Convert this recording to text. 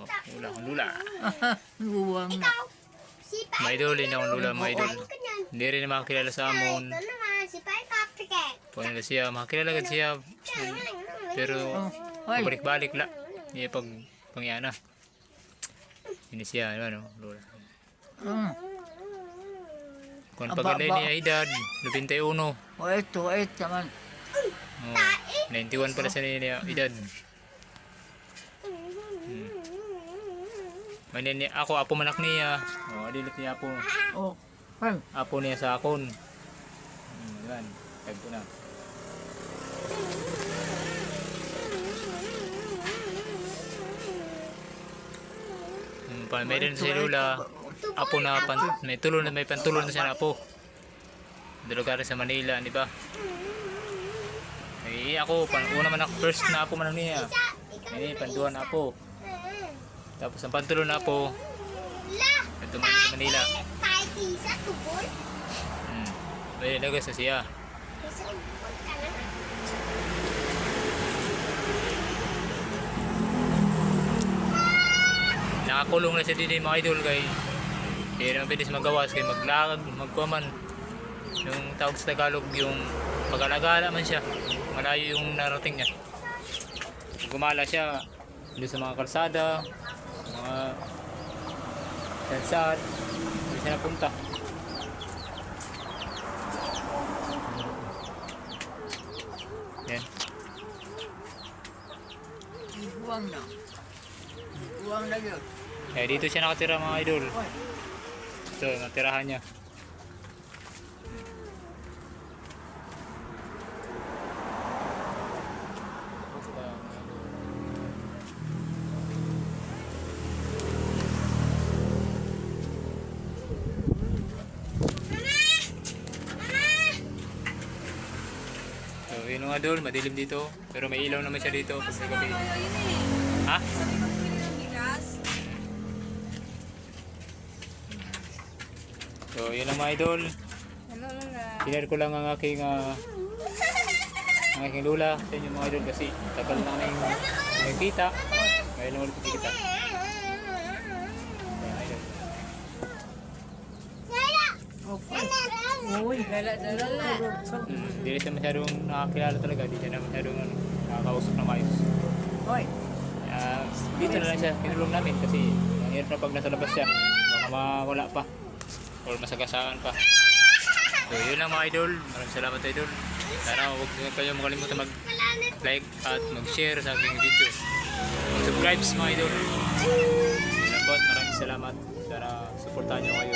Oh, lula akong lula. Luwang na. Ikaw, si Pai. Mga idol, hindi akong lula mga idol. Hindi rin makakilala sa amon. Ito naman, si Pai Copycat. Kung nila siya, makakilala agad siya. Pero, Hoy. balik-balik la. Hindi pag pangyana. Hindi siya, ano, lula. Kung pagkalay niya edad, 91. O ito naman. Oh, 91 pala siya niya edad. Manin niya, ako, apo manak niya. Oh, dilit niya apo. O, hoy. Apo niya sa akon. Yan, tag ko na. May rin si Lula. Apo na, may tulon na, may pantulon na siya na apo. Lugar sa Manila, di ba? Ay, ako, una man ako, first na apo man niya. Ay, panduan na apo. Tapos ang pantulon na apo, ito man sa Manila. Pai Tisa, tubol. May lagas na siya. Tisa, tubol ka na. Nakakulong na siya din mga idol kay hindi naman pwede siya magawas kay maglakag, magkuman. Yung tawag sa Tagalog, yung pag-alagala man siya, malayo yung narating niya. Gumala siya doon sa mga kalsada, mga sansad, hindi siya napunta. Yan. Luwang na. Luwang na yun. Eh, dito siya nakatira mga idol. Hoy. Ito, natirahan niya. So, yun mga idol, madilim dito. Pero may ilaw naman siya dito pag gabi. Ha? So, yun lang mga idol. Sinare ko lang ang aking lula sa inyo mga idol kasi tagal na kami nakikita. Ngayon lang ulit kita. Ayan, idol. Uy, lala. Hindi siya masyadong nakakilala talaga. Hindi siya na masyadong nakakausap na maayos. Hoy. Dito na lang siya kinulong namin kasi ang hirap na pag nasa labas siya. Baka mawala pa. Or masagasaan pa. So yun lang mga idol. Maraming salamat idol. Sana huwag kayo makalimutan mag-like at mag-share sa aking video. Mag-subscribe mga idol. Yun lang po at maraming salamat. Sana supportahan nyo kayo.